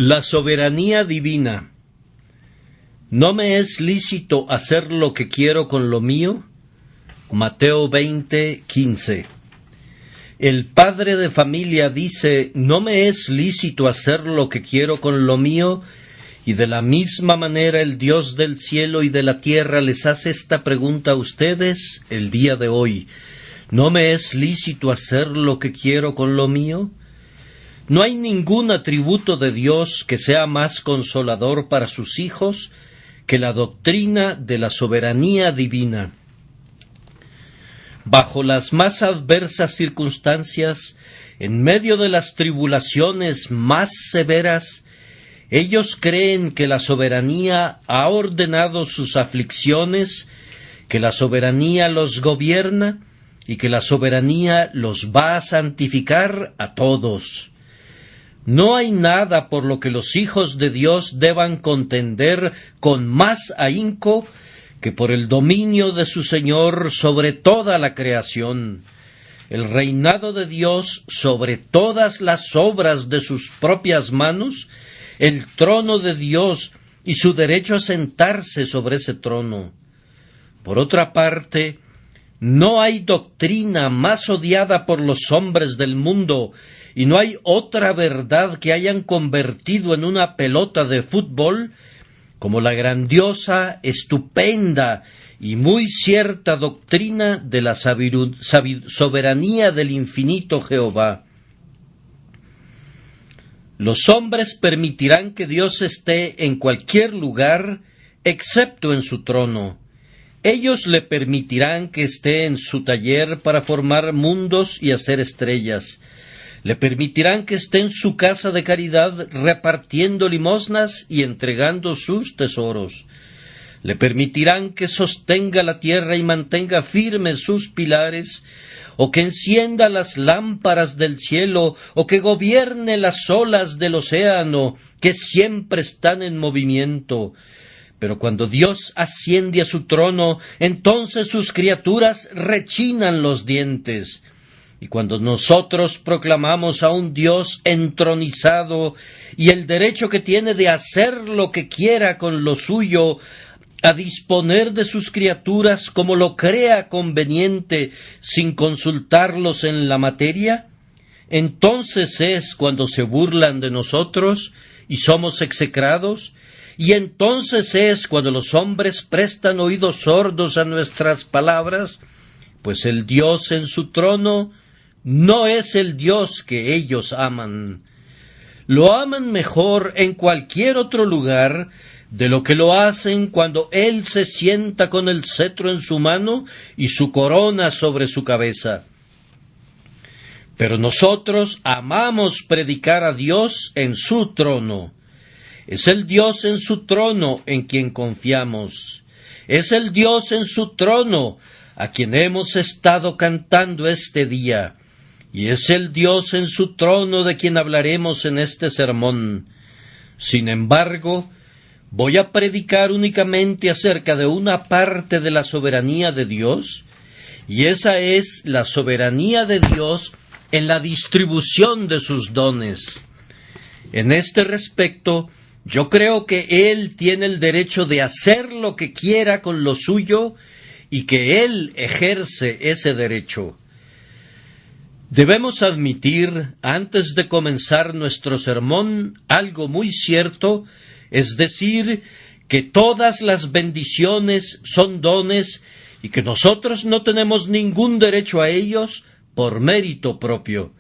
La soberanía divina. ¿No me es lícito hacer lo que quiero con lo mío? Mateo 20:15. El padre de familia dice, ¿no me es lícito hacer lo que quiero con lo mío? Y de la misma manera el Dios del cielo y de la tierra les hace esta pregunta a ustedes el día de hoy. ¿No me es lícito hacer lo que quiero con lo mío? No hay ningún atributo de Dios que sea más consolador para sus hijos que la doctrina de la soberanía divina. Bajo las más adversas circunstancias, en medio de las tribulaciones más severas, ellos creen que la soberanía ha ordenado sus aflicciones, que la soberanía los gobierna y que la soberanía los va a santificar a todos. No hay nada por lo que los hijos de Dios deban contender con más ahínco que por el dominio de su Señor sobre toda la creación, el reinado de Dios sobre todas las obras de sus propias manos, el trono de Dios y su derecho a sentarse sobre ese trono. Por otra parte, no hay doctrina más odiada por los hombres del mundo y no hay otra verdad que hayan convertido en una pelota de fútbol como la grandiosa, estupenda y muy cierta doctrina de la soberanía del infinito Jehová. Los hombres permitirán que Dios esté en cualquier lugar, excepto en su trono. Ellos le permitirán que esté en su taller para formar mundos y hacer estrellas. Le permitirán que esté en su casa de caridad repartiendo limosnas y entregando sus tesoros. Le permitirán que sostenga la tierra y mantenga firmes sus pilares, o que encienda las lámparas del cielo, o que gobierne las olas del océano, que siempre están en movimiento. Pero cuando Dios asciende a su trono, entonces sus criaturas rechinan los dientes. Y cuando nosotros proclamamos a un Dios entronizado y el derecho que tiene de hacer lo que quiera con lo suyo, a disponer de sus criaturas como lo crea conveniente sin consultarlos en la materia, entonces es cuando se burlan de nosotros y somos execrados, y entonces es cuando los hombres prestan oídos sordos a nuestras palabras, pues el Dios en su trono no es el Dios que ellos aman. Lo aman mejor en cualquier otro lugar de lo que lo hacen cuando Él se sienta con el cetro en su mano y su corona sobre su cabeza. Pero nosotros amamos predicar a Dios en su trono. Es el Dios en su trono en quien confiamos. Es el Dios en su trono a quien hemos estado cantando este día. Y es el Dios en su trono de quien hablaremos en este sermón. Sin embargo, voy a predicar únicamente acerca de una parte de la soberanía de Dios, y esa es la soberanía de Dios en la distribución de sus dones. En este respecto, yo creo que Él tiene el derecho de hacer lo que quiera con lo suyo y que Él ejerce ese derecho. Debemos admitir, antes de comenzar nuestro sermón, algo muy cierto, es decir, que todas las bendiciones son dones y que nosotros no tenemos ningún derecho a ellos por mérito propio.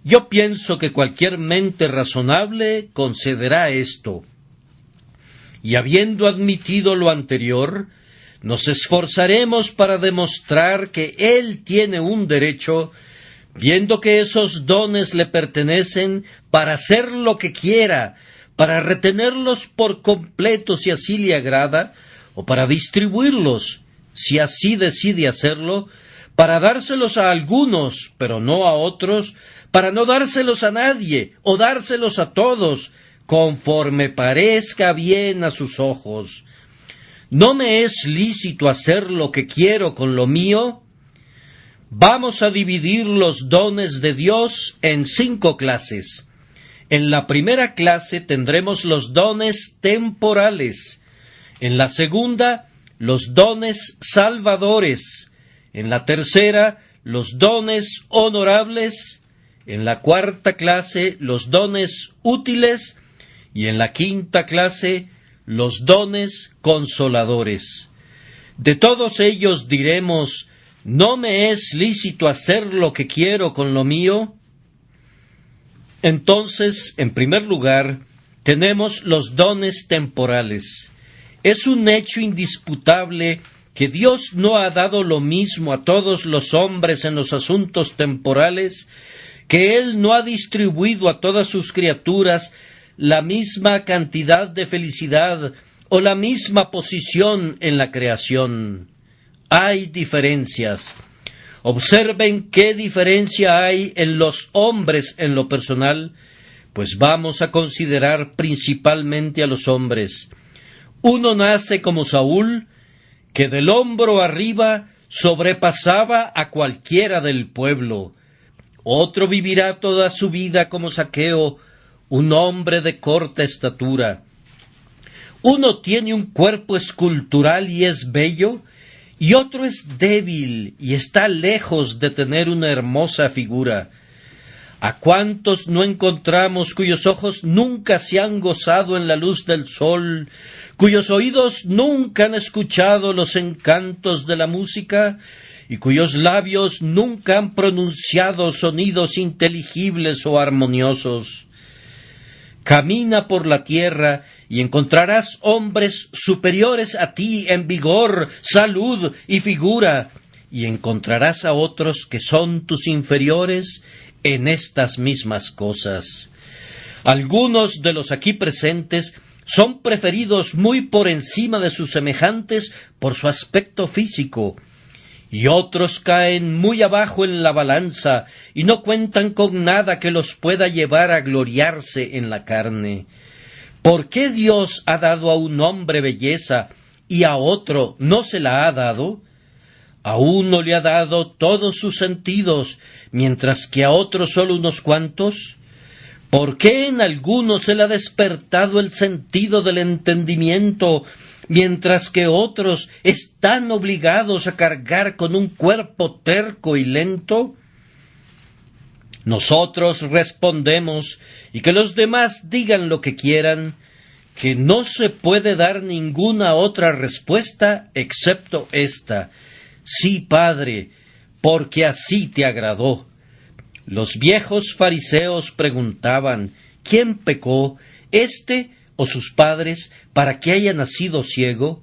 Yo pienso que cualquier mente razonable concederá esto. Y habiendo admitido lo anterior, nos esforzaremos para demostrar que Él tiene un derecho, viendo que esos dones le pertenecen para hacer lo que quiera, para retenerlos por completo si así le agrada, o para distribuirlos, si así decide hacerlo, para dárselos a algunos, pero no a otros, para no dárselos a nadie, o dárselos a todos, conforme parezca bien a sus ojos. ¿No me es lícito hacer lo que quiero con lo mío? Vamos a dividir los dones de Dios en 5 clases. En la primera clase tendremos los dones temporales, en la segunda los dones salvadores, en la tercera los dones honorables, en la cuarta clase los dones útiles y en la quinta clase los dones consoladores. De todos ellos diremos: ¿no me es lícito hacer lo que quiero con lo mío? Entonces, en primer lugar, tenemos los dones temporales. Es un hecho indisputable que Dios no ha dado lo mismo a todos los hombres en los asuntos temporales, que Él no ha distribuido a todas sus criaturas la misma cantidad de felicidad o la misma posición en la creación. Hay diferencias. Observen qué diferencia hay en los hombres en lo personal, pues vamos a considerar principalmente a los hombres. Uno nace como Saúl, que del hombro arriba sobrepasaba a cualquiera del pueblo. Otro vivirá toda su vida como Zaqueo, un hombre de corta estatura. Uno tiene un cuerpo escultural y es bello, y otro es débil y está lejos de tener una hermosa figura. ¿A cuántos no encontramos cuyos ojos nunca se han gozado en la luz del sol, cuyos oídos nunca han escuchado los encantos de la música, y cuyos labios nunca han pronunciado sonidos inteligibles o armoniosos? Camina por la tierra y encontrarás hombres superiores a ti en vigor, salud y figura, y encontrarás a otros que son tus inferiores en estas mismas cosas. Algunos de los aquí presentes son preferidos muy por encima de sus semejantes por su aspecto físico, y otros caen muy abajo en la balanza y no cuentan con nada que los pueda llevar a gloriarse en la carne. ¿Por qué Dios ha dado a un hombre belleza y a otro no se la ha dado? A uno le ha dado todos sus sentidos, mientras que a otro solo unos cuantos. ¿Por qué en algunos se le ha despertado el sentido del entendimiento, mientras que otros están obligados a cargar con un cuerpo terco y lento? Nosotros respondemos, y que los demás digan lo que quieran, que no se puede dar ninguna otra respuesta excepto esta: sí, Padre, porque así te agradó. Los viejos fariseos preguntaban: ¿quién pecó, éste o sus padres, para que haya nacido ciego?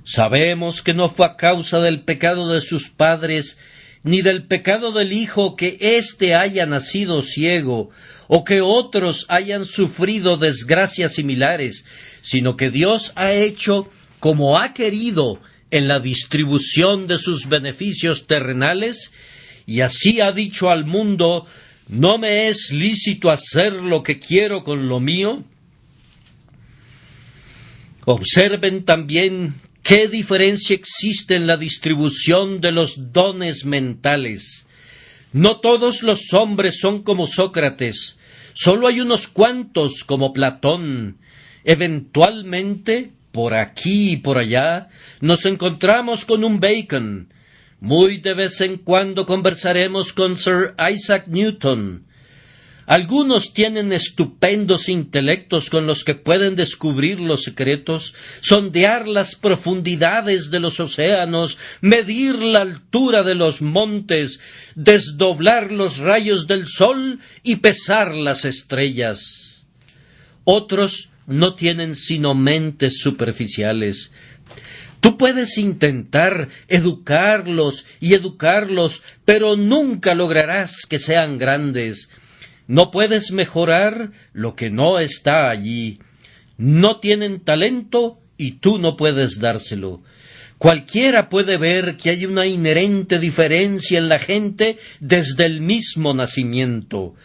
Sabemos que no fue a causa del pecado de sus padres, ni del pecado del hijo, que éste haya nacido ciego, o que otros hayan sufrido desgracias similares, sino que Dios ha hecho como ha querido en la distribución de sus beneficios terrenales, y así ha dicho al mundo: ¿no me es lícito hacer lo que quiero con lo mío? Observen también qué diferencia existe en la distribución de los dones mentales. No todos los hombres son como Sócrates, solo hay unos cuantos como Platón. Eventualmente, por aquí y por allá, nos encontramos con un Bacon. Muy de vez en cuando conversaremos con Sir Isaac Newton. Algunos tienen estupendos intelectos con los que pueden descubrir los secretos, sondear las profundidades de los océanos, medir la altura de los montes, desdoblar los rayos del sol y pesar las estrellas. Otros no tienen sino mentes superficiales. Tú puedes intentar educarlos, pero nunca lograrás que sean grandes. No puedes mejorar lo que no está allí. No tienen talento y tú no puedes dárselo. Cualquiera puede ver que hay una inherente diferencia en la gente desde el mismo nacimiento.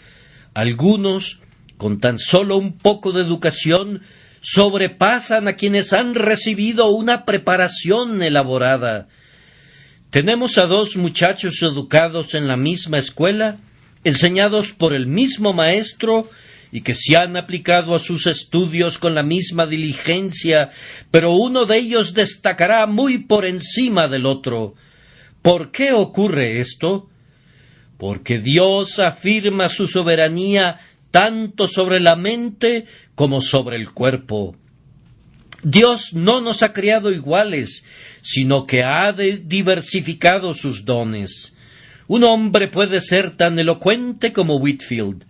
Algunos, con tan solo un poco de educación, sobrepasan a quienes han recibido una preparación elaborada. Tenemos a dos muchachos educados en la misma escuela, enseñados por el mismo maestro, y que se han aplicado a sus estudios con la misma diligencia, pero uno de ellos destacará muy por encima del otro. ¿Por qué ocurre esto? Porque Dios afirma su soberanía tanto sobre la mente como sobre el cuerpo. Dios no nos ha creado iguales, sino que ha diversificado sus dones. Un hombre puede ser tan elocuente como Whitefield,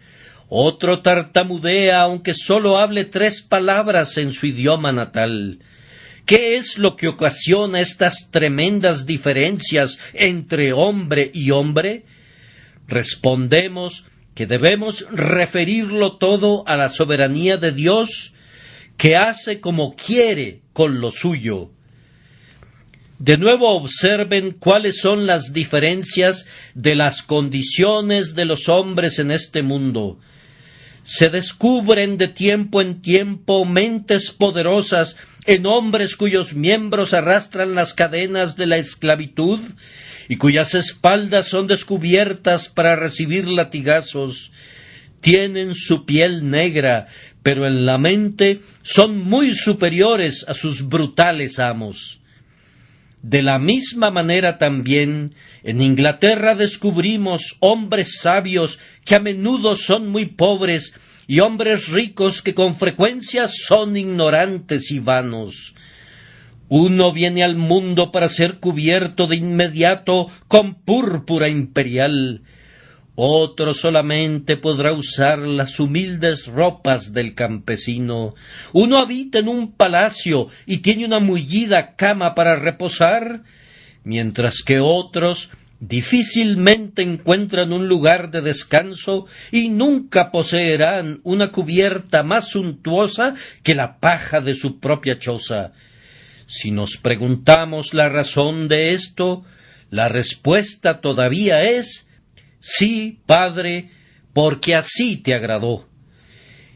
otro tartamudea aunque sólo hable 3 palabras en su idioma natal. ¿Qué es lo que ocasiona estas tremendas diferencias entre hombre y hombre? Respondemos que debemos referirlo todo a la soberanía de Dios, que hace como quiere con lo suyo. De nuevo observen cuáles son las diferencias de las condiciones de los hombres en este mundo. Se descubren de tiempo en tiempo mentes poderosas en hombres cuyos miembros arrastran las cadenas de la esclavitud y cuyas espaldas son descubiertas para recibir latigazos. Tienen su piel negra, pero en la mente son muy superiores a sus brutales amos. De la misma manera también, en Inglaterra descubrimos hombres sabios que a menudo son muy pobres y hombres ricos que con frecuencia son ignorantes y vanos. Uno viene al mundo para ser cubierto de inmediato con púrpura imperial. Otro solamente podrá usar las humildes ropas del campesino. Uno habita en un palacio y tiene una mullida cama para reposar, mientras que otros difícilmente encuentran un lugar de descanso y nunca poseerán una cubierta más suntuosa que la paja de su propia choza. Si nos preguntamos la razón de esto, la respuesta todavía es: sí, Padre, porque así te agradó.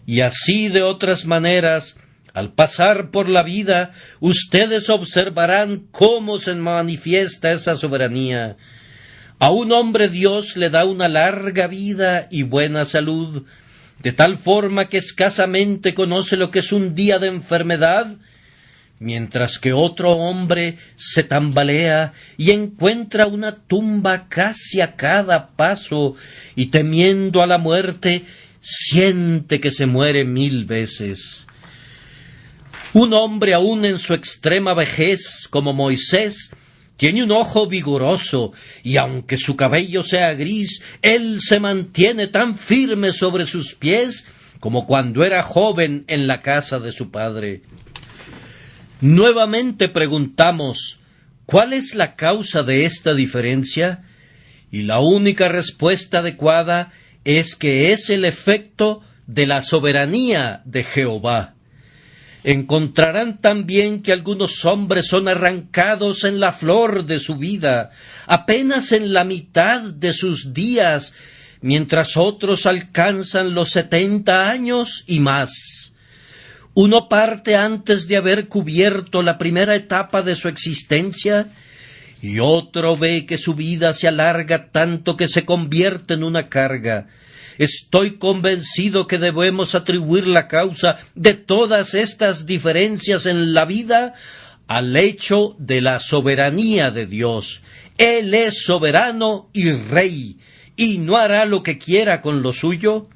Y así de otras maneras, al pasar por la vida, ustedes observarán cómo se manifiesta esa soberanía. A un hombre Dios le da una larga vida y buena salud, de tal forma que escasamente conoce lo que es un día de enfermedad, mientras que otro hombre se tambalea y encuentra una tumba casi a cada paso, y temiendo a la muerte, siente que se muere 1000 veces. Un hombre aún en su extrema vejez, como Moisés, tiene un ojo vigoroso, y aunque su cabello sea gris, él se mantiene tan firme sobre sus pies como cuando era joven en la casa de su padre. Nuevamente preguntamos, ¿cuál es la causa de esta diferencia? Y la única respuesta adecuada es que es el efecto de la soberanía de Jehová. Encontrarán también que algunos hombres son arrancados en la flor de su vida, apenas en la mitad de sus días, mientras otros alcanzan los 70 años y más. Uno parte antes de haber cubierto la primera etapa de su existencia, y otro ve que su vida se alarga tanto que se convierte en una carga. Estoy convencido que debemos atribuir la causa de todas estas diferencias en la vida al hecho de la soberanía de Dios. Él es soberano y rey, y no hará lo que quiera con lo suyo.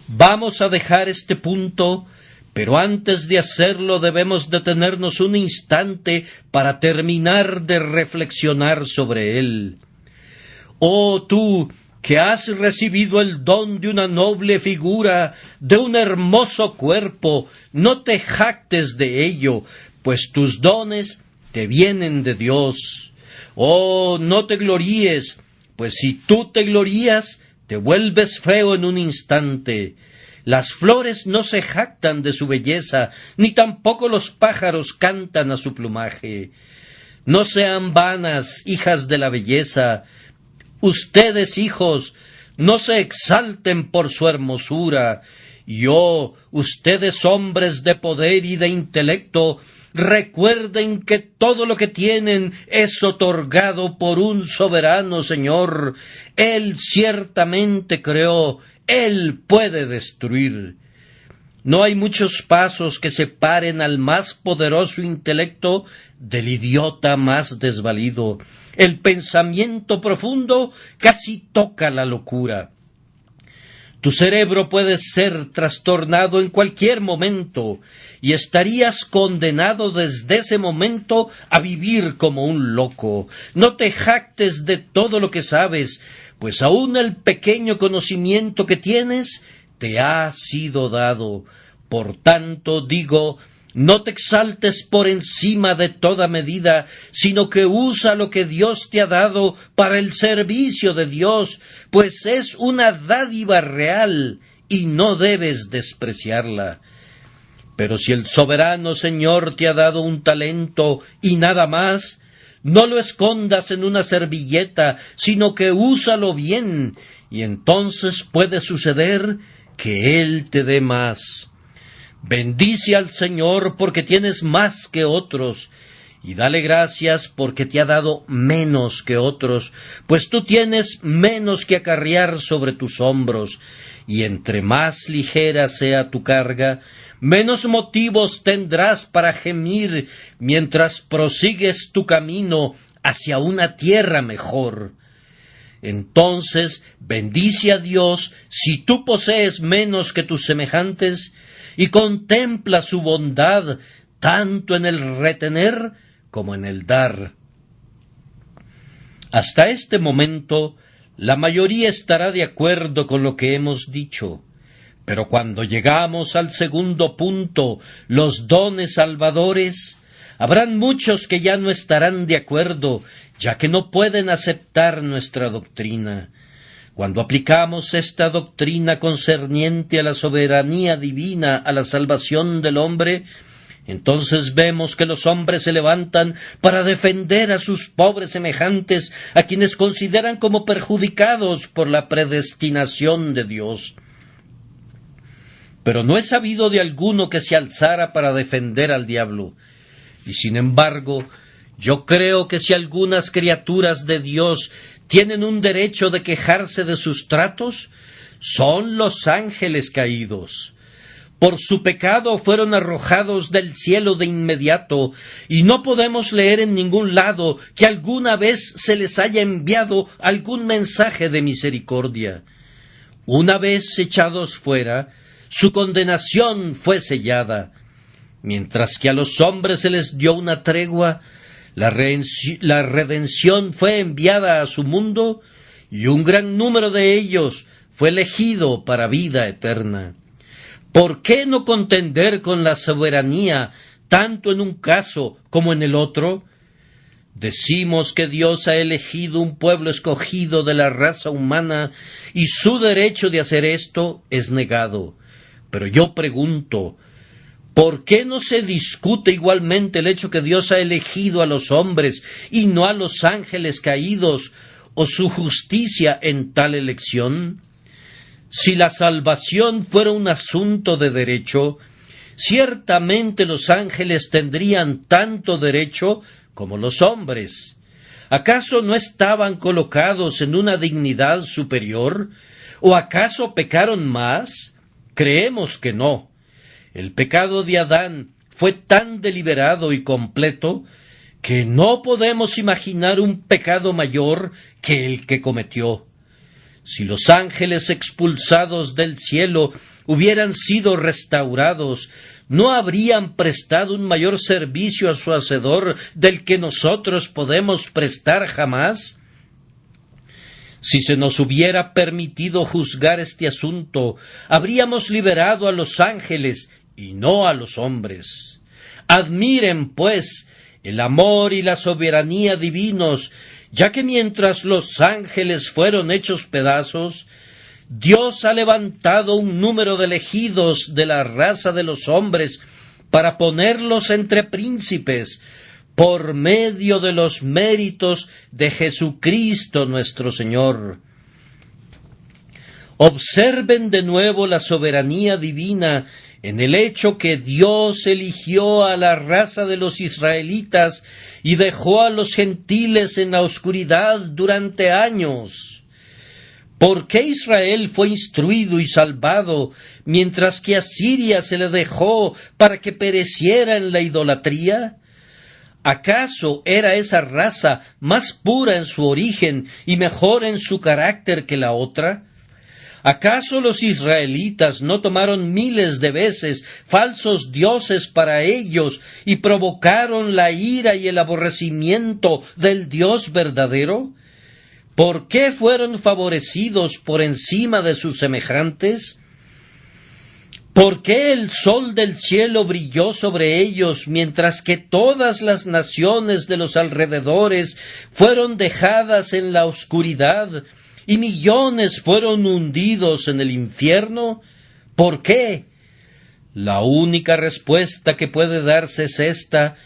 Vamos a dejar este punto, pero antes de hacerlo debemos detenernos un instante para terminar de reflexionar sobre él. Oh tú, que has recibido el don de una noble figura, de un hermoso cuerpo, no te jactes de ello, pues tus dones te vienen de Dios. Oh, no te gloríes, pues si tú te glorías, te vuelves feo en un instante. Las flores no se jactan de su belleza, ni tampoco los pájaros cantan a su plumaje. No sean vanas, hijas de la belleza. Ustedes, hijos, no se exalten por su hermosura. Y oh, ustedes, hombres de poder y de intelecto, recuerden que todo lo que tienen es otorgado por un soberano Señor. Él ciertamente creó, Él puede destruir. No hay muchos pasos que separen al más poderoso intelecto del idiota más desvalido. El pensamiento profundo casi toca la locura. Tu cerebro puede ser trastornado en cualquier momento y estarías condenado desde ese momento a vivir como un loco. No te jactes de todo lo que sabes, pues aún el pequeño conocimiento que tienes te ha sido dado. Por tanto, digo, no te exaltes por encima de toda medida, sino que usa lo que Dios te ha dado para el servicio de Dios, pues es una dádiva real y no debes despreciarla. Pero si el soberano Señor te ha dado un talento y nada más, no lo escondas en una servilleta, sino que úsalo bien, y entonces puede suceder que Él te dé más. Bendice al Señor porque tienes más que otros, y dale gracias porque te ha dado menos que otros, pues tú tienes menos que acarrear sobre tus hombros, y entre más ligera sea tu carga, menos motivos tendrás para gemir mientras prosigues tu camino hacia una tierra mejor. Entonces bendice a Dios si tú posees menos que tus semejantes, y contempla su bondad tanto en el retener como en el dar. Hasta este momento, la mayoría estará de acuerdo con lo que hemos dicho, pero cuando llegamos al segundo punto, los dones salvadores, habrán muchos que ya no estarán de acuerdo, ya que no pueden aceptar nuestra doctrina. Cuando aplicamos esta doctrina concerniente a la soberanía divina, a la salvación del hombre, entonces vemos que los hombres se levantan para defender a sus pobres semejantes, a quienes consideran como perjudicados por la predestinación de Dios. Pero no he sabido de alguno que se alzara para defender al diablo, y sin embargo, yo creo que si algunas criaturas de Dios tienen un derecho de quejarse de sus tratos, son los ángeles caídos. Por su pecado fueron arrojados del cielo de inmediato, y no podemos leer en ningún lado que alguna vez se les haya enviado algún mensaje de misericordia. Una vez echados fuera, su condenación fue sellada. Mientras que a los hombres se les dio una tregua, la redención fue enviada a su mundo, y un gran número de ellos fue elegido para vida eterna. ¿Por qué no contender con la soberanía, tanto en un caso como en el otro? Decimos que Dios ha elegido un pueblo escogido de la raza humana, y su derecho de hacer esto es negado. Pero yo pregunto, ¿por qué no se discute igualmente el hecho que Dios ha elegido a los hombres y no a los ángeles caídos, o su justicia en tal elección? Si la salvación fuera un asunto de derecho, ciertamente los ángeles tendrían tanto derecho como los hombres. ¿Acaso no estaban colocados en una dignidad superior? ¿O acaso pecaron más? Creemos que no. El pecado de Adán fue tan deliberado y completo que no podemos imaginar un pecado mayor que el que cometió. Si los ángeles expulsados del cielo hubieran sido restaurados, ¿no habrían prestado un mayor servicio a su Hacedor del que nosotros podemos prestar jamás? Si se nos hubiera permitido juzgar este asunto, habríamos liberado a los ángeles y no a los hombres. Admiren, pues, el amor y la soberanía divinos, ya que mientras los ángeles fueron hechos pedazos, Dios ha levantado un número de elegidos de la raza de los hombres para ponerlos entre príncipes, por medio de los méritos de Jesucristo nuestro Señor. Observen de nuevo la soberanía divina en el hecho que Dios eligió a la raza de los israelitas y dejó a los gentiles en la oscuridad durante años. ¿Por qué Israel fue instruido y salvado, mientras que a Siria se le dejó para que pereciera en la idolatría? ¿Acaso era esa raza más pura en su origen y mejor en su carácter que la otra? ¿Acaso los israelitas no tomaron miles de veces falsos dioses para ellos y provocaron la ira y el aborrecimiento del Dios verdadero? ¿Por qué fueron favorecidos por encima de sus semejantes? ¿Por qué el sol del cielo brilló sobre ellos, mientras que todas las naciones de los alrededores fueron dejadas en la oscuridad y millones fueron hundidos en el infierno? ¿Por qué? La única respuesta que puede darse es esta: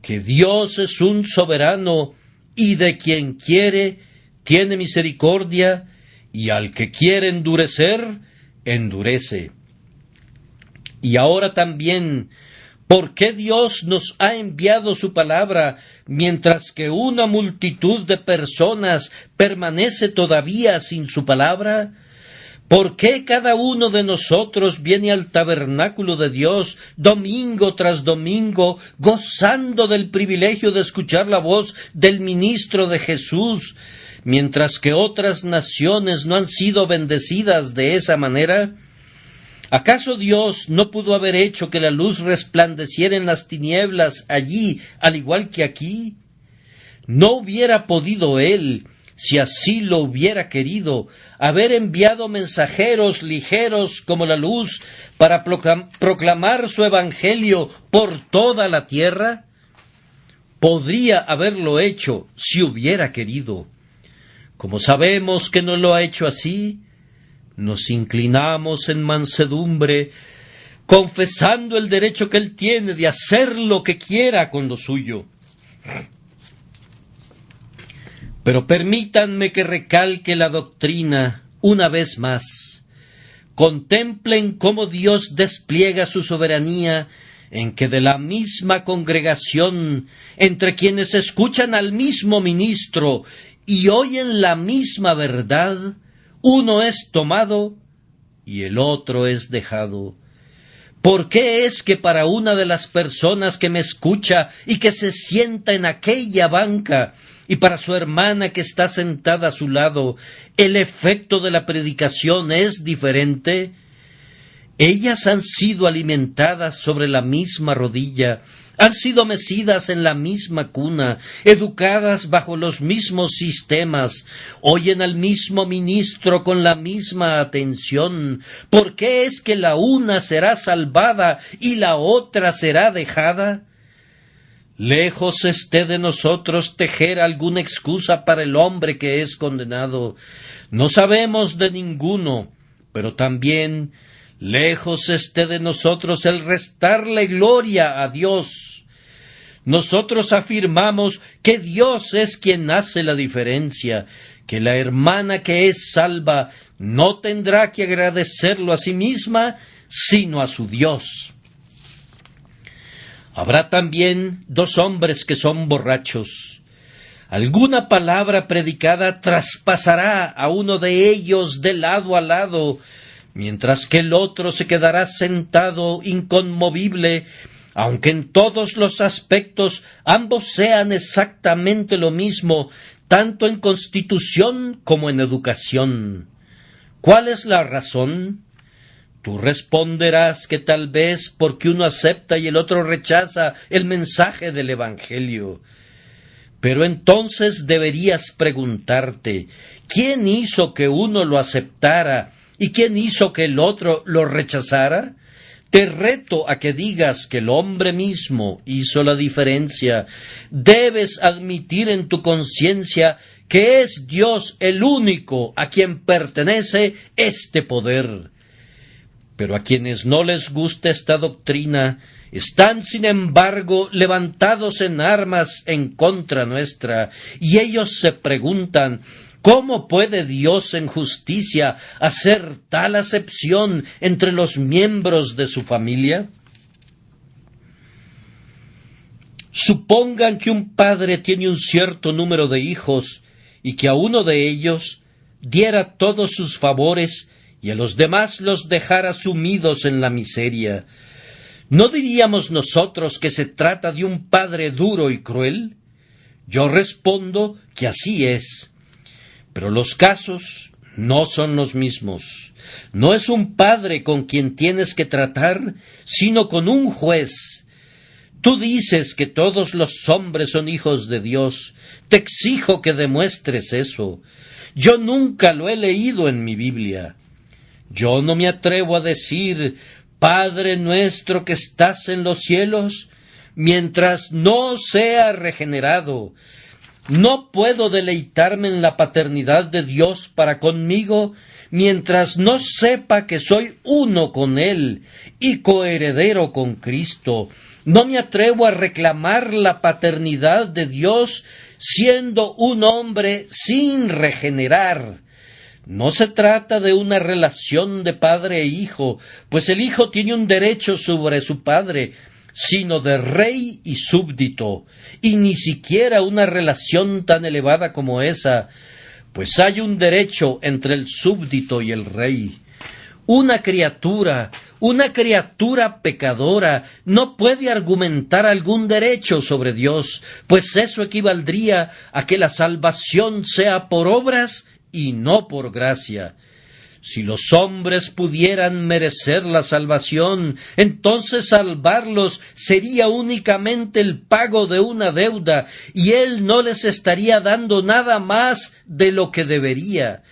que Dios es un soberano y de quien quiere tiene misericordia, y al que quiere endurecer, endurece. Y ahora también, ¿por qué Dios nos ha enviado su palabra, mientras que una multitud de personas permanece todavía sin su palabra? ¿Por qué cada uno de nosotros viene al tabernáculo de Dios domingo tras domingo, gozando del privilegio de escuchar la voz del ministro de Jesús, mientras que otras naciones no han sido bendecidas de esa manera? ¿Acaso Dios no pudo haber hecho que la luz resplandeciera en las tinieblas allí, al igual que aquí? ¿No hubiera podido Él, si así lo hubiera querido, haber enviado mensajeros ligeros como la luz para proclamar su evangelio por toda la tierra? Podría haberlo hecho si hubiera querido. Como sabemos que no lo ha hecho así, nos inclinamos en mansedumbre, confesando el derecho que Él tiene de hacer lo que quiera con lo suyo. Pero permítanme que recalque la doctrina una vez más. Contemplen cómo Dios despliega su soberanía, en que de la misma congregación, entre quienes escuchan al mismo ministro y oyen la misma verdad, uno es tomado y el otro es dejado. ¿Por qué es que para una de las personas que me escucha y que se sienta en aquella banca, y para su hermana que está sentada a su lado, el efecto de la predicación es diferente? Ellas han sido alimentadas sobre la misma rodilla, han sido mecidas en la misma cuna, educadas bajo los mismos sistemas, oyen al mismo ministro con la misma atención. ¿Por qué es que la una será salvada y la otra será dejada? Lejos esté de nosotros tejer alguna excusa para el hombre que es condenado. No sabemos de ninguno, pero también lejos esté de nosotros el restarle gloria a Dios. Nosotros afirmamos que Dios es quien hace la diferencia, que la hermana que es salva no tendrá que agradecerlo a sí misma, sino a su Dios. Habrá también dos hombres que son borrachos. Alguna palabra predicada traspasará a uno de ellos de lado a lado, mientras que el otro se quedará sentado inconmovible, aunque en todos los aspectos ambos sean exactamente lo mismo, tanto en constitución como en educación. ¿Cuál es la razón? Tú responderás que tal vez porque uno acepta y el otro rechaza el mensaje del Evangelio. Pero entonces deberías preguntarte, ¿quién hizo que uno lo aceptara y quién hizo que el otro lo rechazara? Te reto a que digas que el hombre mismo hizo la diferencia. Debes admitir en tu conciencia que es Dios el único a quien pertenece este poder. Pero a quienes no les gusta esta doctrina, están sin embargo levantados en armas en contra nuestra, y ellos se preguntan, ¿cómo puede Dios en justicia hacer tal acepción entre los miembros de su familia? Supongan que un padre tiene un cierto número de hijos, y que a uno de ellos diera todos sus favores y a los demás los dejara sumidos en la miseria. ¿No diríamos nosotros que se trata de un padre duro y cruel? Yo respondo que así es. Pero los casos no son los mismos. No es un padre con quien tienes que tratar, sino con un juez. Tú dices que todos los hombres son hijos de Dios. Te exijo que demuestres eso. Yo nunca lo he leído en mi Biblia. Yo no me atrevo a decir, Padre nuestro que estás en los cielos, mientras no sea regenerado. No puedo deleitarme en la paternidad de Dios para conmigo, mientras no sepa que soy uno con Él y coheredero con Cristo. No me atrevo a reclamar la paternidad de Dios siendo un hombre sin regenerar. No se trata de una relación de padre e hijo, pues el hijo tiene un derecho sobre su padre, sino de rey y súbdito, y ni siquiera una relación tan elevada como esa, pues hay un derecho entre el súbdito y el rey. Una criatura pecadora no puede argumentar algún derecho sobre Dios, pues eso equivaldría a que la salvación sea por obras y no por gracia. Si los hombres pudieran merecer la salvación, entonces salvarlos sería únicamente el pago de una deuda, y Él no les estaría dando nada más de lo que debería.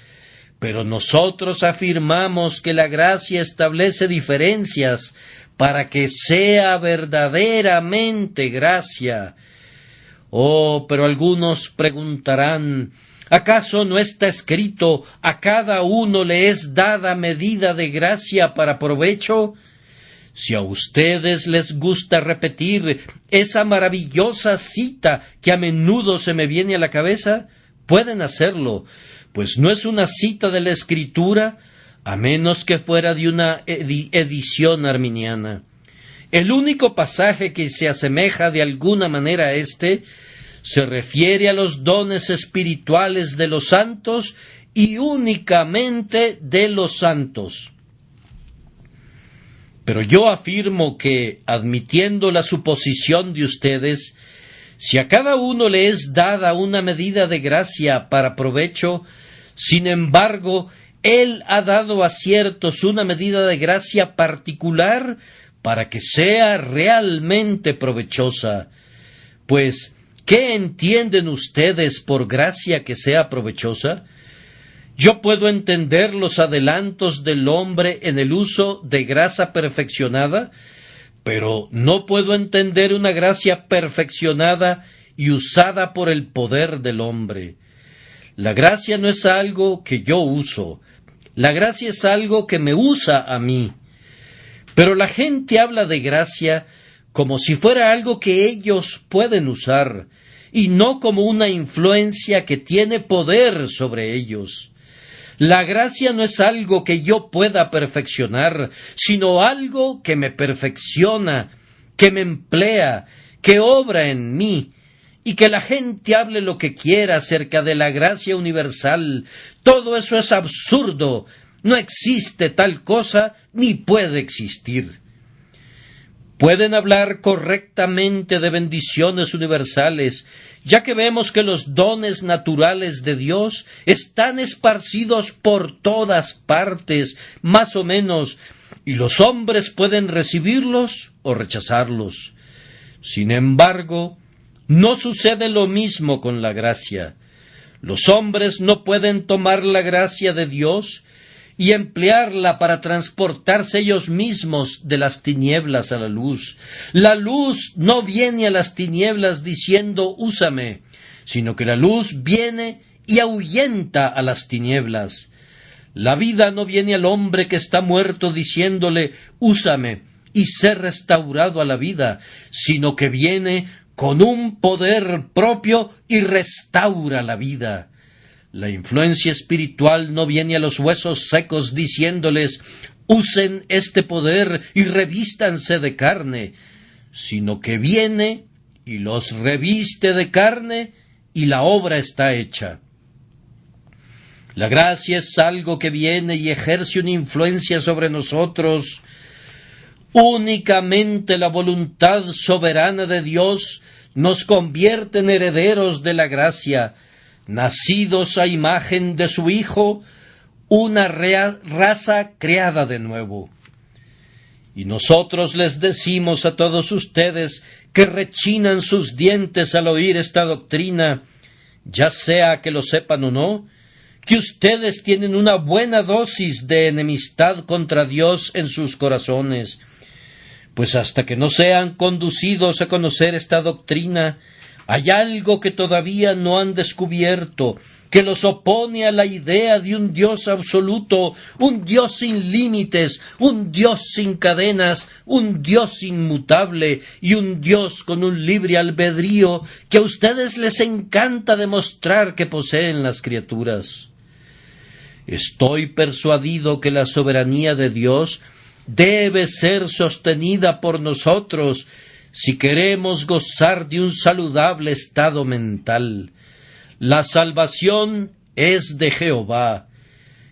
Pero nosotros afirmamos que la gracia establece diferencias para que sea verdaderamente gracia. Oh, pero algunos preguntarán, ¿acaso no está escrito, a cada uno le es dada medida de gracia para provecho? Si a ustedes les gusta repetir esa maravillosa cita que a menudo se me viene a la cabeza, pueden hacerlo, pues no es una cita de la Escritura, a menos que fuera de una edición arminiana. El único pasaje que se asemeja de alguna manera a este se refiere a los dones espirituales de los santos y únicamente de los santos. Pero yo afirmo que, admitiendo la suposición de ustedes, si a cada uno le es dada una medida de gracia para provecho, sin embargo, Él ha dado a ciertos una medida de gracia particular para que sea realmente provechosa. Pues, ¿qué entienden ustedes por gracia que sea provechosa? Yo puedo entender los adelantos del hombre en el uso de gracia perfeccionada, pero no puedo entender una gracia perfeccionada y usada por el poder del hombre. La gracia no es algo que yo uso, la gracia es algo que me usa a mí. Pero la gente habla de gracia como si fuera algo que ellos pueden usar, y no como una influencia que tiene poder sobre ellos. La gracia no es algo que yo pueda perfeccionar, sino algo que me perfecciona, que me emplea, que obra en mí. Y que la gente hable lo que quiera acerca de la gracia universal, todo eso es absurdo. No existe tal cosa, ni puede existir. Pueden hablar correctamente de bendiciones universales, ya que vemos que los dones naturales de Dios están esparcidos por todas partes, más o menos, y los hombres pueden recibirlos o rechazarlos. Sin embargo, no sucede lo mismo con la gracia. Los hombres no pueden tomar la gracia de Dios y emplearla para transportarse ellos mismos de las tinieblas a la luz. La luz no viene a las tinieblas diciendo úsame, sino que la luz viene y ahuyenta a las tinieblas. La vida no viene al hombre que está muerto diciéndole úsame y ser restaurado a la vida, sino que viene con un poder propio y restaura la vida. La influencia espiritual no viene a los huesos secos diciéndoles usen este poder y revístanse de carne, sino que viene y los reviste de carne y la obra está hecha. La gracia es algo que viene y ejerce una influencia sobre nosotros. Únicamente la voluntad soberana de Dios nos convierte en herederos de la gracia, nacidos a imagen de su Hijo, una raza creada de nuevo. Y nosotros les decimos a todos ustedes que rechinan sus dientes al oír esta doctrina, ya sea que lo sepan o no, que ustedes tienen una buena dosis de enemistad contra Dios en sus corazones, pues hasta que no sean conducidos a conocer esta doctrina, hay algo que todavía no han descubierto, que los opone a la idea de un Dios absoluto, un Dios sin límites, un Dios sin cadenas, un Dios inmutable y un Dios con un libre albedrío que a ustedes les encanta demostrar que poseen las criaturas. Estoy persuadido que la soberanía de Dios debe ser sostenida por nosotros si queremos gozar de un saludable estado mental. La salvación es de Jehová.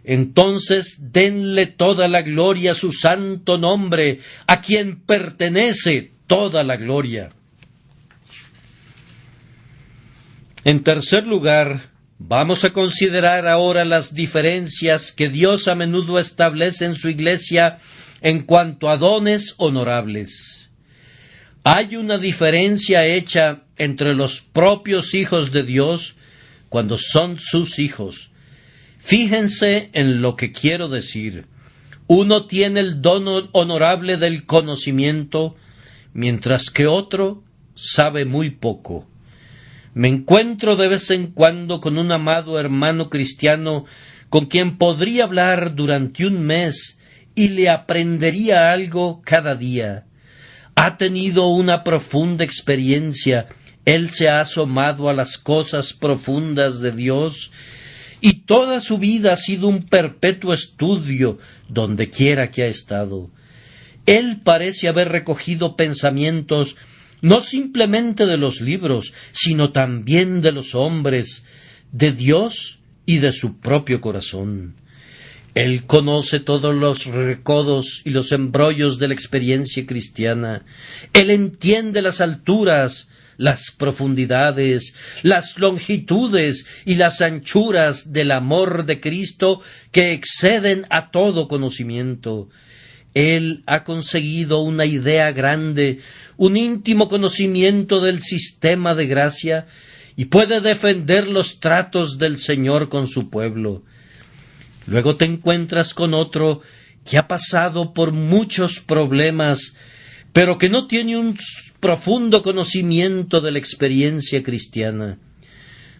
Entonces denle toda la gloria a su santo nombre, a quien pertenece toda la gloria. En tercer lugar, vamos a considerar ahora las diferencias que Dios a menudo establece en su iglesia en cuanto a dones honorables. Hay una diferencia hecha entre los propios hijos de Dios cuando son sus hijos. Fíjense en lo que quiero decir. Uno tiene el don honorable del conocimiento, mientras que otro sabe muy poco. Me encuentro de vez en cuando con un amado hermano cristiano con quien podría hablar durante un mes y le aprendería algo cada día. Ha tenido una profunda experiencia, él se ha asomado a las cosas profundas de Dios y toda su vida ha sido un perpetuo estudio donde quiera que ha estado. Él parece haber recogido pensamientos no simplemente de los libros, sino también de los hombres, de Dios y de su propio corazón. Él conoce todos los recodos y los embrollos de la experiencia cristiana. Él entiende las alturas, las profundidades, las longitudes y las anchuras del amor de Cristo que exceden a todo conocimiento. Él ha conseguido una idea grande, un íntimo conocimiento del sistema de gracia y puede defender los tratos del Señor con su pueblo. Luego te encuentras con otro que ha pasado por muchos problemas, pero que no tiene un profundo conocimiento de la experiencia cristiana.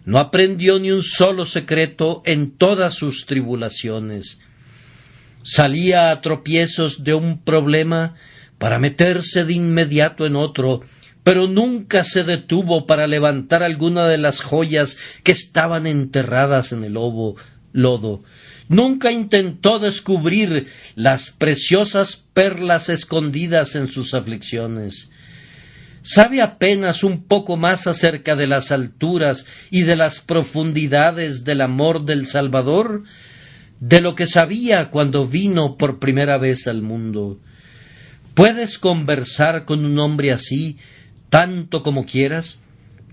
No aprendió ni un solo secreto en todas sus tribulaciones. Salía a tropiezos de un problema para meterse de inmediato en otro, pero nunca se detuvo para levantar alguna de las joyas que estaban enterradas en el lodo. Nunca intentó descubrir las preciosas perlas escondidas en sus aflicciones. Sabe apenas un poco más acerca de las alturas y de las profundidades del amor del Salvador de lo que sabía cuando vino por primera vez al mundo. Puedes conversar con un hombre así tanto como quieras,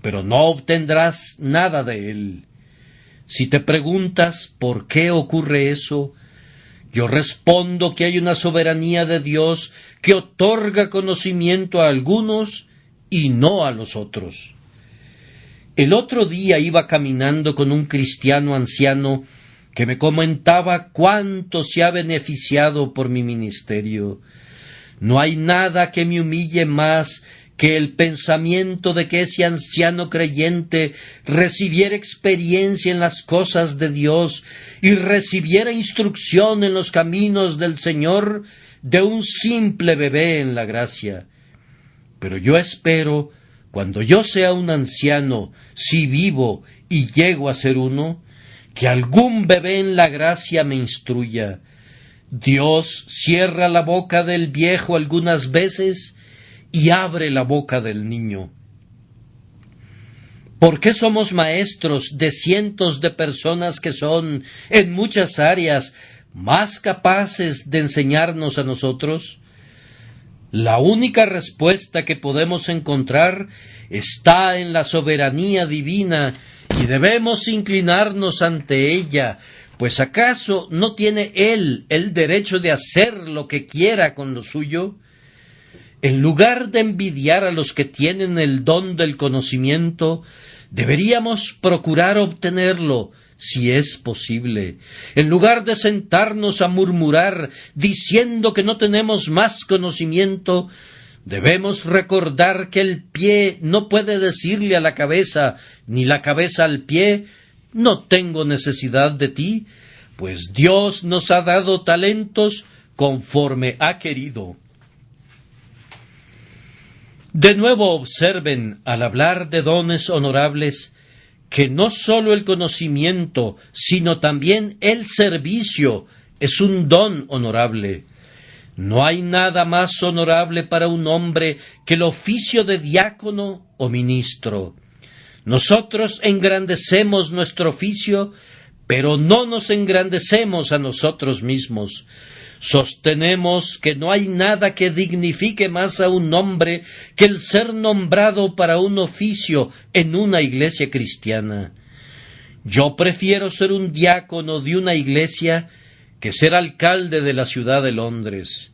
pero no obtendrás nada de él. Si te preguntas por qué ocurre eso, yo respondo que hay una soberanía de Dios que otorga conocimiento a algunos y no a los otros. El otro día iba caminando con un cristiano anciano que me comentaba cuánto se ha beneficiado por mi ministerio. No hay nada que me humille más que el pensamiento de que ese anciano creyente recibiera experiencia en las cosas de Dios y recibiera instrucción en los caminos del Señor de un simple bebé en la gracia. Pero yo espero, cuando yo sea un anciano, si vivo y llego a ser uno, que algún bebé en la gracia me instruya. Dios cierra la boca del viejo algunas veces y abre la boca del niño. ¿Por qué somos maestros de cientos de personas que son, en muchas áreas, más capaces de enseñarnos a nosotros? La única respuesta que podemos encontrar está en la soberanía divina y debemos inclinarnos ante ella, pues ¿acaso no tiene Él el derecho de hacer lo que quiera con lo suyo? En lugar de envidiar a los que tienen el don del conocimiento, deberíamos procurar obtenerlo, si es posible. En lugar de sentarnos a murmurar, diciendo que no tenemos más conocimiento, debemos recordar que el pie no puede decirle a la cabeza, ni la cabeza al pie, no tengo necesidad de ti, pues Dios nos ha dado talentos conforme ha querido. De nuevo observen, al hablar de dones honorables, que no sólo el conocimiento, sino también el servicio es un don honorable. No hay nada más honorable para un hombre que el oficio de diácono o ministro. Nosotros engrandecemos nuestro oficio, pero no nos engrandecemos a nosotros mismos. Sostenemos que no hay nada que dignifique más a un hombre que el ser nombrado para un oficio en una iglesia cristiana. Yo prefiero ser un diácono de una iglesia que ser alcalde de la ciudad de Londres.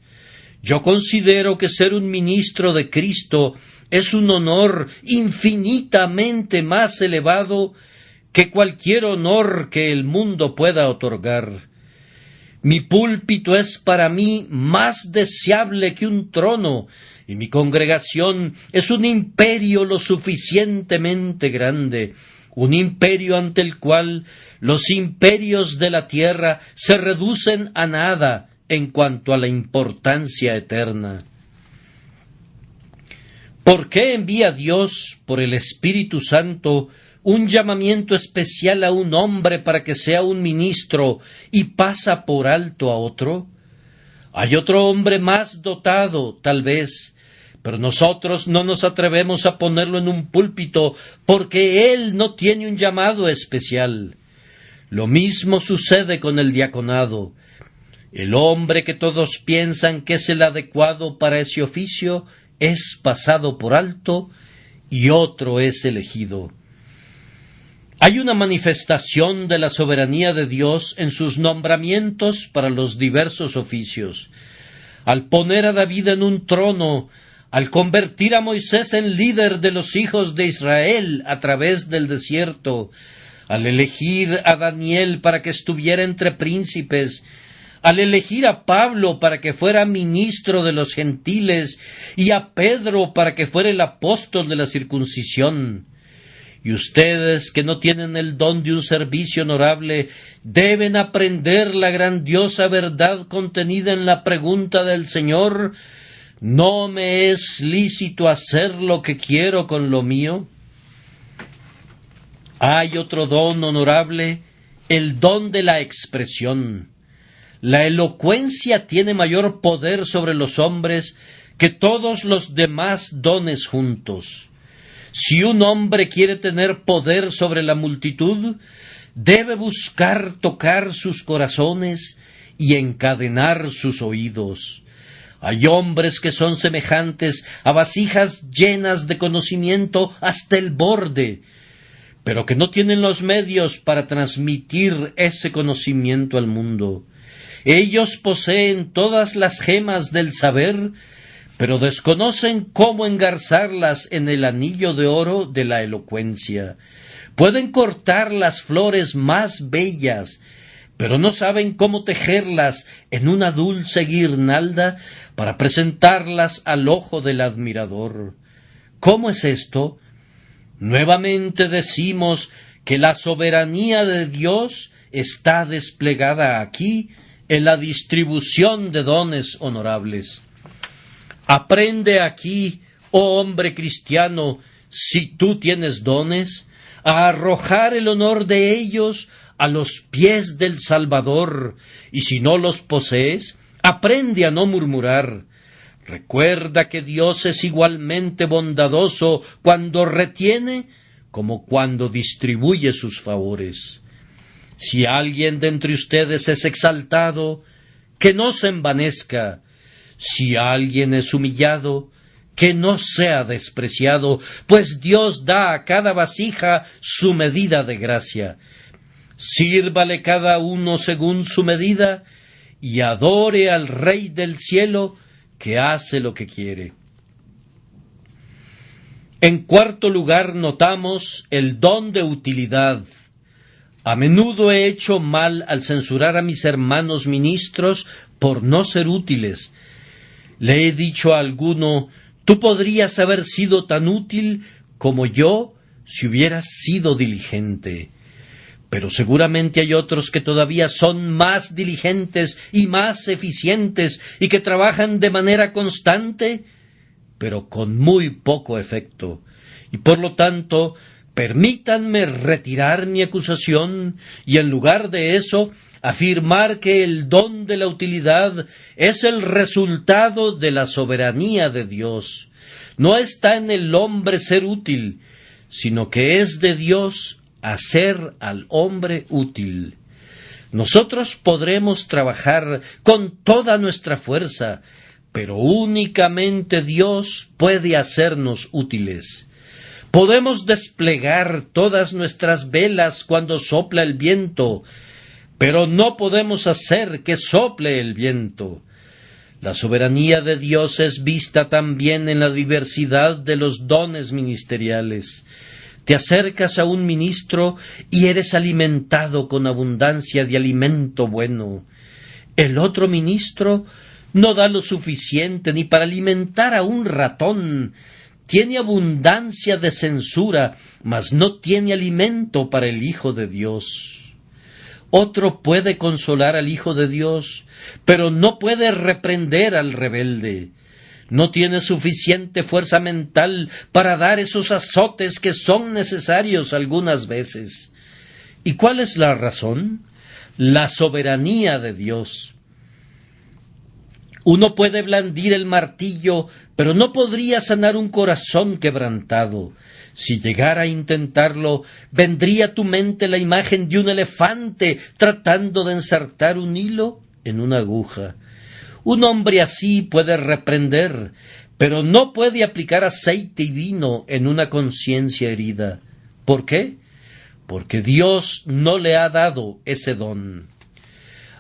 Yo considero que ser un ministro de Cristo es un honor infinitamente más elevado que cualquier honor que el mundo pueda otorgar. Mi púlpito es para mí más deseable que un trono, y mi congregación es un imperio lo suficientemente grande, un imperio ante el cual los imperios de la tierra se reducen a nada en cuanto a la importancia eterna. ¿Por qué envía Dios, por el Espíritu Santo, un llamamiento especial a un hombre para que sea un ministro y pasa por alto a otro? Hay otro hombre más dotado, tal vez, pero nosotros no nos atrevemos a ponerlo en un púlpito porque él no tiene un llamado especial. Lo mismo sucede con el diaconado. El hombre que todos piensan que es el adecuado para ese oficio es pasado por alto y otro es elegido. Hay una manifestación de la soberanía de Dios en sus nombramientos para los diversos oficios. Al poner a David en un trono, al convertir a Moisés en líder de los hijos de Israel a través del desierto, al elegir a Daniel para que estuviera entre príncipes, al elegir a Pablo para que fuera ministro de los gentiles y a Pedro para que fuera el apóstol de la circuncisión. Y ustedes que no tienen el don de un servicio honorable deben aprender la grandiosa verdad contenida en la pregunta del Señor: ¿no me es lícito hacer lo que quiero con lo mío? Hay otro don honorable, el don de la expresión. La elocuencia tiene mayor poder sobre los hombres que todos los demás dones juntos. Si un hombre quiere tener poder sobre la multitud, debe buscar tocar sus corazones y encadenar sus oídos. Hay hombres que son semejantes a vasijas llenas de conocimiento hasta el borde, pero que no tienen los medios para transmitir ese conocimiento al mundo. Ellos poseen todas las gemas del saber, pero desconocen cómo engarzarlas en el anillo de oro de la elocuencia. Pueden cortar las flores más bellas, pero no saben cómo tejerlas en una dulce guirnalda para presentarlas al ojo del admirador. ¿Cómo es esto? Nuevamente decimos que la soberanía de Dios está desplegada aquí en la distribución de dones honorables. Aprende aquí, oh hombre cristiano, si tú tienes dones, a arrojar el honor de ellos a los pies del Salvador, y si no los posees, aprende a no murmurar. Recuerda que Dios es igualmente bondadoso cuando retiene como cuando distribuye sus favores. Si alguien de entre ustedes es exaltado, que no se envanezca. Si alguien es humillado, que no sea despreciado, pues Dios da a cada vasija su medida de gracia. Sírvale cada uno según su medida, y adore al Rey del cielo, que hace lo que quiere. En cuarto lugar, notamos el don de utilidad. A menudo he hecho mal al censurar a mis hermanos ministros por no ser útiles. Le he dicho a alguno: tú podrías haber sido tan útil como yo si hubieras sido diligente. Pero seguramente hay otros que todavía son más diligentes y más eficientes y que trabajan de manera constante, pero con muy poco efecto. Y por lo tanto, permítanme retirar mi acusación y en lugar de eso afirmar que el don de la utilidad es el resultado de la soberanía de Dios. No está en el hombre ser útil, sino que es de Dios hacer al hombre útil. Nosotros podremos trabajar con toda nuestra fuerza, pero únicamente Dios puede hacernos útiles. Podemos desplegar todas nuestras velas cuando sopla el viento, pero no podemos hacer que sople el viento. La soberanía de Dios es vista también en la diversidad de los dones ministeriales. Te acercas a un ministro y eres alimentado con abundancia de alimento bueno. El otro ministro no da lo suficiente ni para alimentar a un ratón. Tiene abundancia de censura, mas no tiene alimento para el Hijo de Dios. Otro puede consolar al Hijo de Dios, pero no puede reprender al rebelde. No tiene suficiente fuerza mental para dar esos azotes que son necesarios algunas veces. ¿Y cuál es la razón? La soberanía de Dios. Uno puede blandir el martillo, pero no podría sanar un corazón quebrantado. Si llegara a intentarlo, vendría a tu mente la imagen de un elefante tratando de ensartar un hilo en una aguja. Un hombre así puede reprender, pero no puede aplicar aceite y vino en una conciencia herida. ¿Por qué? Porque Dios no le ha dado ese don.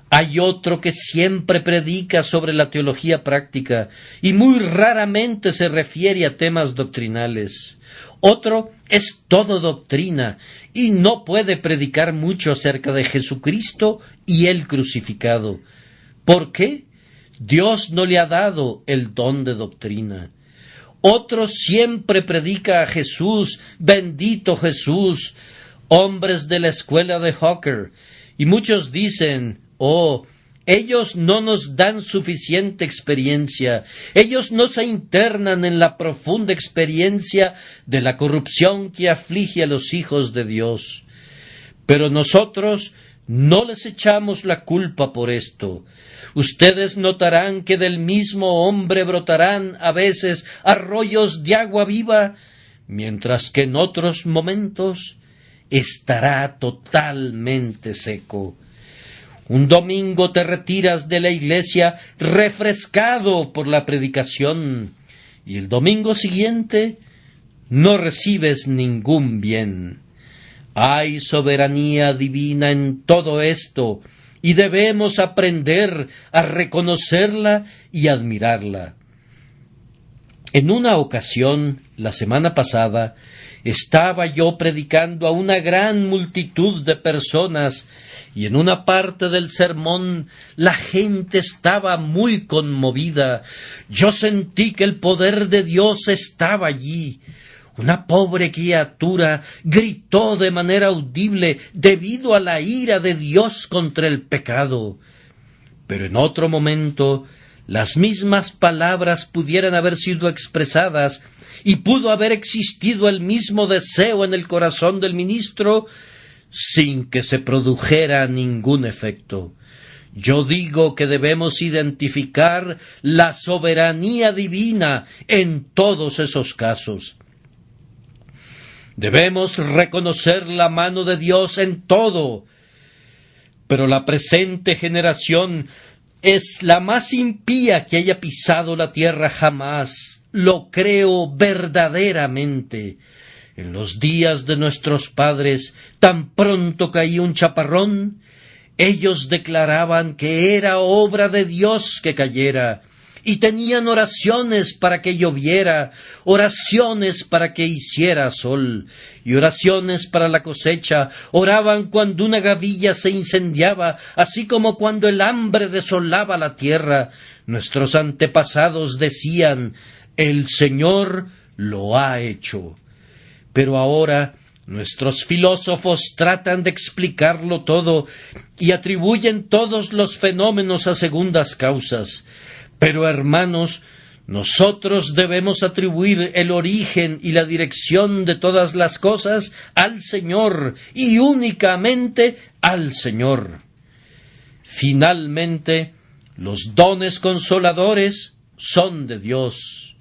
Hay otro que siempre predica sobre la teología práctica y muy raramente se refiere a temas doctrinales. Otro es todo doctrina y no puede predicar mucho acerca de Jesucristo y el crucificado. ¿Por qué? Dios no le ha dado el don de doctrina. Otro siempre predica a Jesús, bendito Jesús, hombres de la escuela de Hawker, y muchos dicen: oh, ellos no nos dan suficiente experiencia, ellos no se internan en la profunda experiencia de la corrupción que aflige a los hijos de Dios. Pero nosotros no les echamos la culpa por esto. Ustedes notarán que del mismo hombre brotarán a veces arroyos de agua viva, mientras que en otros momentos estará totalmente seco. Un domingo te retiras de la iglesia refrescado por la predicación y el domingo siguiente no recibes ningún bien. Hay soberanía divina en todo esto y debemos aprender a reconocerla y admirarla. En una ocasión, la semana pasada, estaba yo predicando a una gran multitud de personas y en una parte del sermón la gente estaba muy conmovida. Yo sentí que el poder de Dios estaba allí. Una pobre criatura gritó de manera audible debido a la ira de Dios contra el pecado. Pero en otro momento las mismas palabras pudieran haber sido expresadas y pudo haber existido el mismo deseo en el corazón del ministro sin que se produjera ningún efecto. Yo digo que debemos identificar la soberanía divina en todos esos casos. Debemos reconocer la mano de Dios en todo, pero la presente generación es la más impía que haya pisado la tierra jamás. Lo creo verdaderamente. En los días de nuestros padres, tan pronto caía un chaparrón, ellos declaraban que era obra de Dios que cayera, y tenían oraciones para que lloviera, oraciones para que hiciera sol, y oraciones para la cosecha. Oraban cuando una gavilla se incendiaba, así como cuando el hambre desolaba la tierra. Nuestros antepasados decían: el Señor lo ha hecho. Pero ahora nuestros filósofos tratan de explicarlo todo y atribuyen todos los fenómenos a segundas causas. Pero, hermanos, nosotros debemos atribuir el origen y la dirección de todas las cosas al Señor, y únicamente al Señor. Finalmente, los dones consoladores son de Dios.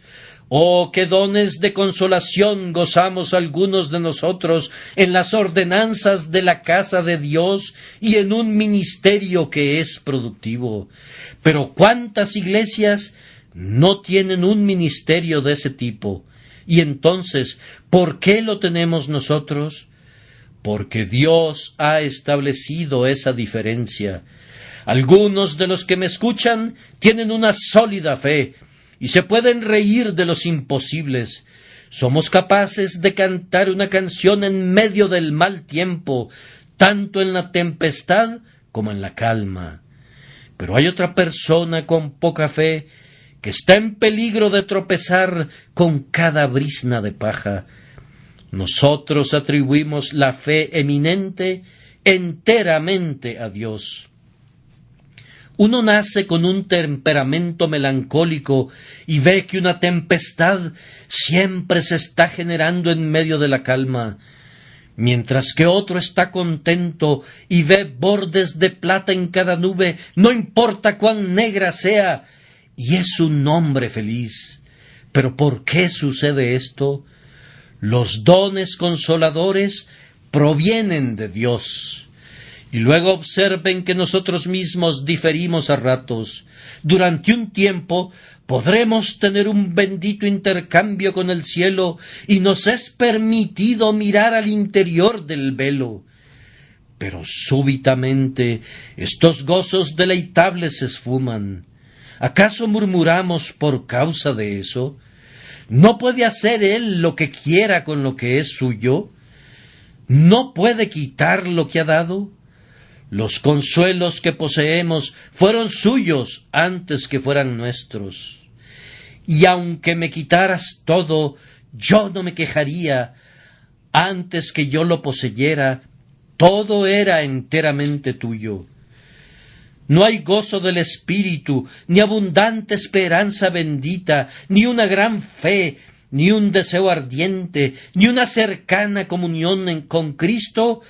Oh, qué dones de consolación gozamos algunos de nosotros en las ordenanzas de la casa de Dios y en un ministerio que es productivo. Pero ¿cuántas iglesias no tienen un ministerio de ese tipo? Y entonces, ¿por qué lo tenemos nosotros? Porque Dios ha establecido esa diferencia. Algunos de los que me escuchan tienen una sólida fe y se pueden reír de los imposibles. Somos capaces de cantar una canción en medio del mal tiempo, tanto en la tempestad como en la calma. Pero hay otra persona con poca fe que está en peligro de tropezar con cada brizna de paja. Nosotros atribuimos la fe eminente enteramente a Dios. Uno nace con un temperamento melancólico y ve que una tempestad siempre se está generando en medio de la calma, mientras que otro está contento y ve bordes de plata en cada nube, no importa cuán negra sea, y es un hombre feliz. ¿Pero por qué sucede esto? Los dones consoladores provienen de Dios. Y luego observen que nosotros mismos diferimos a ratos. Durante un tiempo podremos tener un bendito intercambio con el cielo y nos es permitido mirar al interior del velo. Pero súbitamente estos gozos deleitables se esfuman. ¿Acaso murmuramos por causa de eso? ¿No puede hacer Él lo que quiera con lo que es suyo? ¿No puede quitar lo que ha dado? Los consuelos que poseemos fueron suyos antes que fueran nuestros. Y aunque me quitaras todo, yo no me quejaría. Antes que yo lo poseyera, todo era enteramente tuyo. No hay gozo del espíritu, ni abundante esperanza bendita, ni una gran fe, ni un deseo ardiente, ni una cercana comunión con Cristo,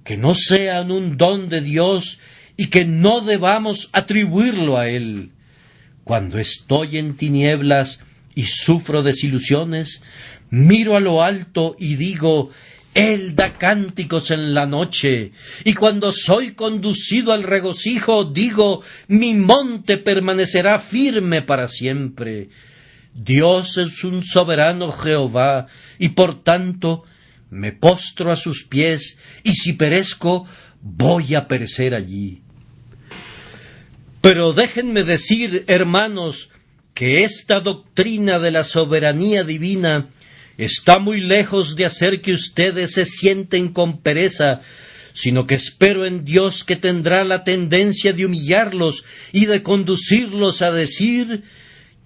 que no sean un don de Dios y que no debamos atribuirlo a Él. Cuando estoy en tinieblas y sufro desilusiones, miro a lo alto y digo: Él da cánticos en la noche. Y cuando soy conducido al regocijo, digo: mi monte permanecerá firme para siempre. Dios es un soberano Jehová, y por tanto me postro a sus pies, y si perezco, voy a perecer allí. Pero déjenme decir, hermanos, que esta doctrina de la soberanía divina está muy lejos de hacer que ustedes se sienten con pereza, sino que espero en Dios que tendrá la tendencia de humillarlos y de conducirlos a decir: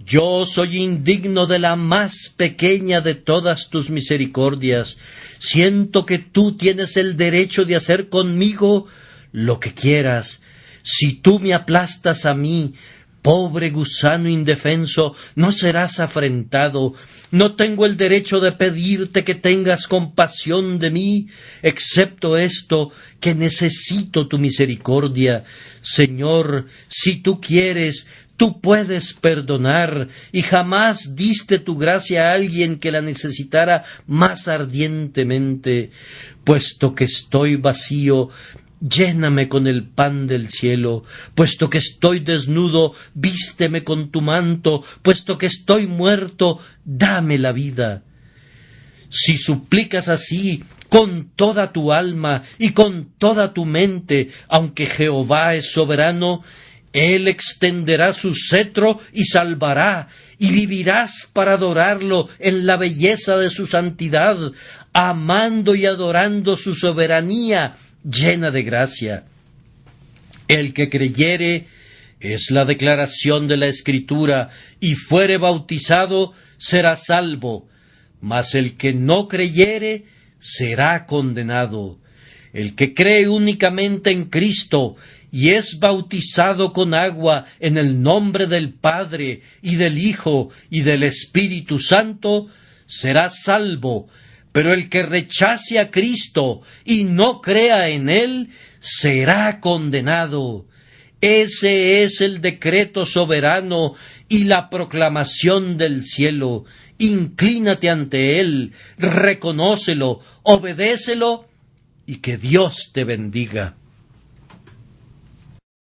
yo soy indigno de la más pequeña de todas tus misericordias. Siento que tú tienes el derecho de hacer conmigo lo que quieras. Si tú me aplastas a mí, pobre gusano indefenso, no serás afrentado. No tengo el derecho de pedirte que tengas compasión de mí, excepto esto, que necesito tu misericordia. Señor, si tú quieres, Tú puedes perdonar y jamás diste tu gracia a alguien que la necesitara más ardientemente. Puesto que estoy vacío, lléname con el pan del cielo. Puesto que estoy desnudo, vísteme con tu manto. Puesto que estoy muerto, dame la vida. Si suplicas así, con toda tu alma y con toda tu mente, aunque Jehová es soberano, Él extenderá su cetro y salvará, y vivirás para adorarlo en la belleza de su santidad, amando y adorando su soberanía llena de gracia. El que creyere, es la declaración de la Escritura, y fuere bautizado, será salvo, mas el que no creyere, será condenado. El que cree únicamente en Cristo y es bautizado con agua en el nombre del Padre y del Hijo y del Espíritu Santo, será salvo, pero el que rechace a Cristo y no crea en Él, será condenado. Ese es el decreto soberano y la proclamación del cielo. Inclínate ante Él, reconócelo, obedécelo, y que Dios te bendiga.